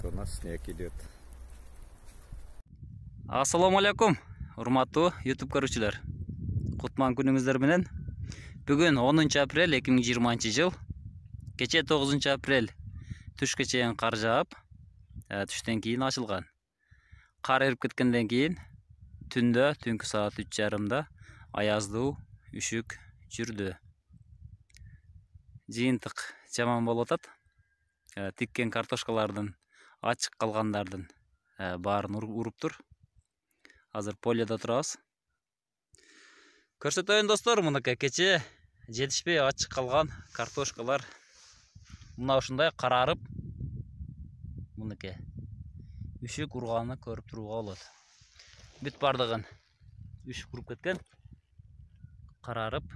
у нас снег идет. Ассаламу алейкум, урматтуу YouTube көрүүчүлөр. Кутман күнүңүздөр менен. Бүгүн 10 апрель 2020 жыл. Кече 9 апрель түшкө чейин кар жаап, түштөн кийин ачылган. Кар эрип кеткенден кийин түнкү саат 3:30 аяздуу үшүк жүрдү. Жыйынтык жаман болуп атат. Тиккен картошкалардын, ачык калгандардын баарын уруптур. Азыр поледа турабыз. Көрсөтөйүн достор, мынакей кече жетишпей ачык калган картошкалар мына ушундай карарып, мынакей үшүк урганын көрүп турууга болот. Бүт бардыгын үшүк уруп кеткен. Карарып,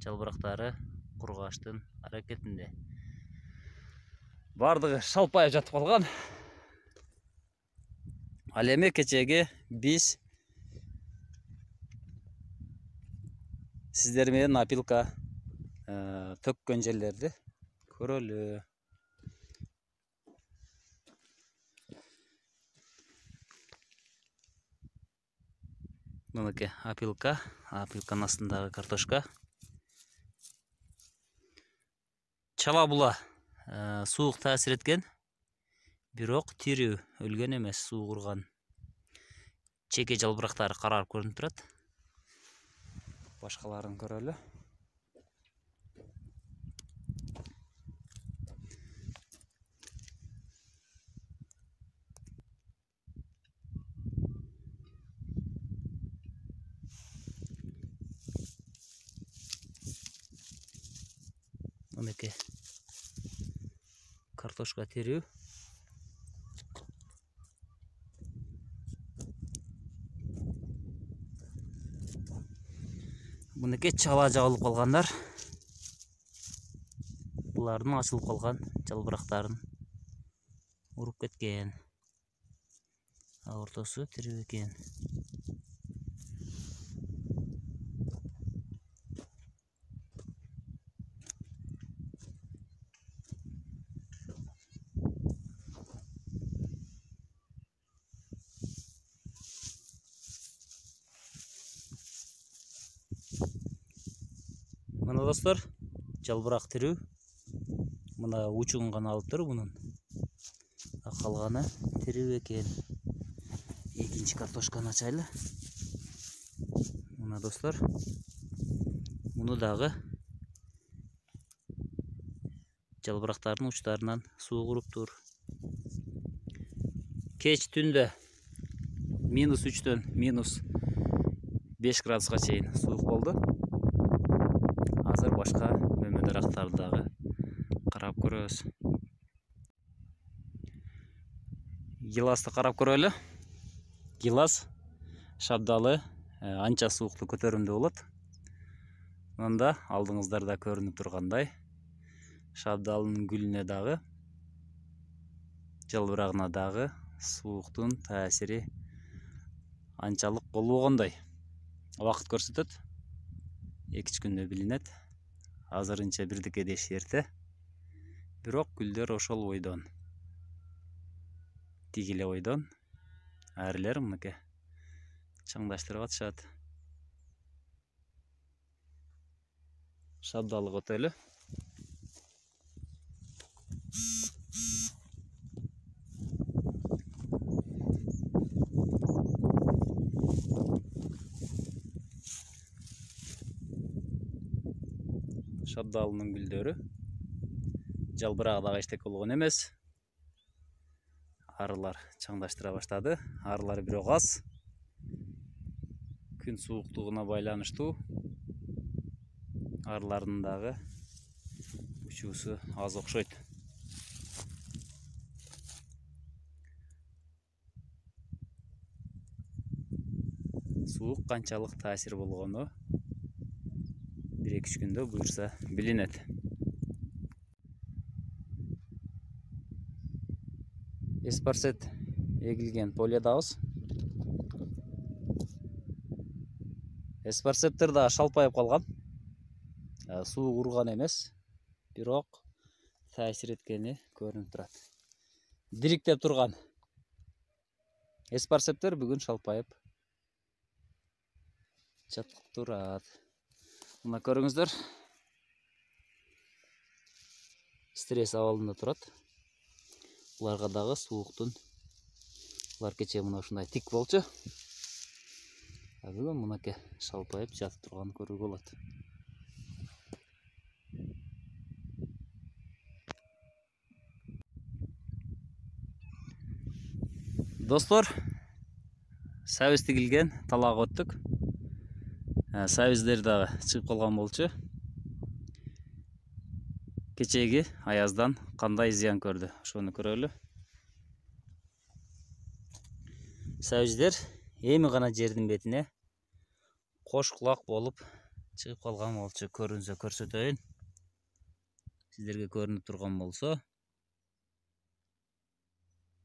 жалбырактары кургаштын аракетинде. Бардыгы шалпайып жатып калган. Ал эми кечеги биз сиздер менен опилка төккөн жерлерди көрөлү. Мынакей опилканын астындагы картошка. Чала була суук таасир эткен, бирок тирүү, өлгөн эмес, суук урган. Чеке жалбырактары карарып көрүнүп турат. Башкаларын көрөлү. Мынакей картошка тирүү. Мынакей чала жабылып калгандар. Булардын ачылып калган жалбырактарын уруп кеткен. Ортосу тирүү экен. Мына достор, жалбырак тирүү. Мына учугун гана алып тур мунун. Калганы тирүү экен. Экинчи картошканы ачайлы. Мына достор, муну дагы жалбырактардын учтарынан суук уруптур. Кеч түндө -3-төн -5 градуска чейин суук болду. Азыр башка мөмөдөрактарды дагы карап көрөбүз. Гиласты карап көрөлү. Гилас шабдалы анча суукту көтөрүмдүү болот. Мында алдыңыздарда көрүнүп тургандай, шабдалынын гүлүнө дагы, жалбырагына дагы сууктун таасири анчалык болбогондой. Убакыт көрсөтөт. 2 күндө билинет. Азырынча бирдикке деши эрте. Бирок гүлдөр ошол бойдон. Тигиле бойдон. Арилер мынакей чаңдаштырып атышат. Шабдалы көтөлү. Шабдалынын гүлдөрү. Жалбырагы дагы эчтеке болгон эмес. Арылар чаңдаштыра баштады. Арылар бирок аз. Күн сууктугуна байланыштуу. Арылардын дагы учуусу аз окшойт. Суук канчалык таасир болгону 1-2 күндө буюрса билинет. Эспарсет эгилген поледабыз. Эспарсеттер да шалпайып калган. Суук урган эмес, бирок таасир эткени көрүнүп турат. дириктеп турган эспарсептер бүгүн шалпайып жатып турат. Мына көрүңүздөр. Стресс абалында турат. Буларга дагы сууктун. Булар кече мына ушундай тик болчу. Бүгүн мынакей шалпайып жатып турганын көрүүгө болот. Достор, сабиз тигилген талаага өттүк. Сабиздер дагы чыгып калган болчу. Кечеги аяздан кандай зыян көрдү, ошону көрөлү. Сабиздер эми гана жердин бетине кош кулак болуп чыгып калган болчу. Көрүнсө көрсөтөйүн. Сиздерге көрүнүп турган болсо,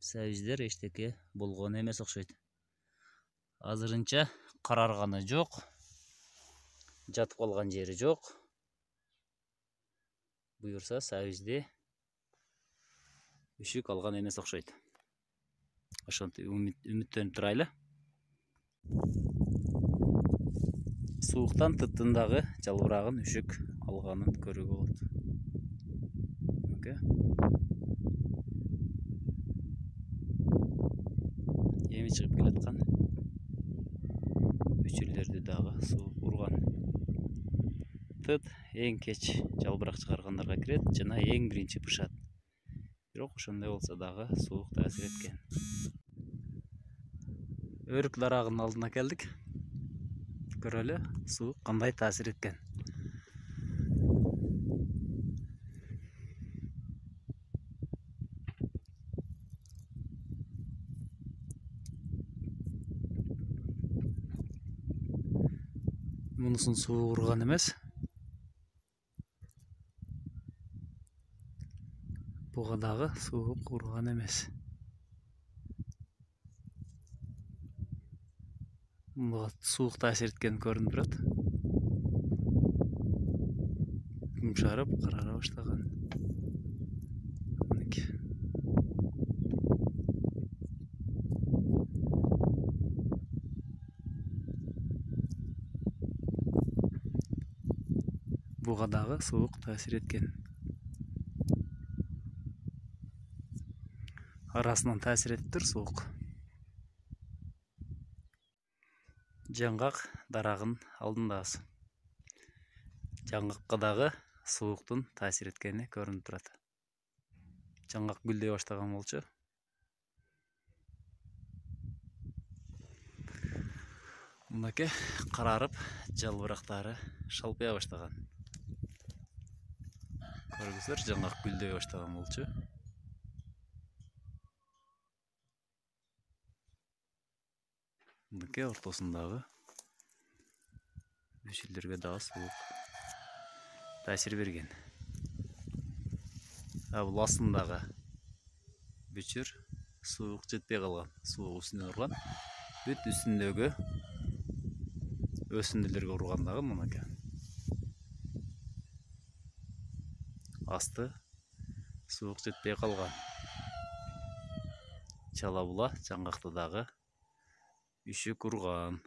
сабиздер эчтеке болгон эмес окшойт. Азырынча карарганы жок. Жатып калган жери жок. Буюрса сабизди үшүк алган эмес окшойт. Ошентип үмүттөнүп турайлы. Сууктан тыттын дагы жалбырагын үшүк алганын көрүүгө болот. Эми чыгып келаткан үчүрлөрдү дагы суук урган. Тыт эң кеч жалбырак чыгаргандарга кирет жана эң биринчи бышат. Бирок ошондой болсо дагы суук таасир эткен. Өрүк дарагынын алдына келдик. Көрөлү, суук кандай таасир эткен. Мунусун суук урган эмес. Буга дагы суук урган эмес. Буга суук таасир эткен көрүнүп турат. Йумшарып, карара баштаган. Буга дагы суук таасир эткен. Арасынан таасир этиптир суук. Жаңгак дарагынын алдындабыз. Жаңгакка дагы сууктун таасир эткени көрүнүп турат. Жаңгак гүлдөй баштаган болчу. Мынакей карарып, жалбырактары шалпая баштаган. Көрүңүздөр, жаңгак гүлдөй баштаган болчу. Мынакей ортосундагы үчүлдөргө дагы суук таасир берген. Бул астындагы бүчүр суук жетпей калган, суук үстүнө урган. Бүт үстүндөгү өсүндүлөргө урган дагы мынакей. Асты суук жетпей калган. Чала була жаңгакты дагы үшүк урган.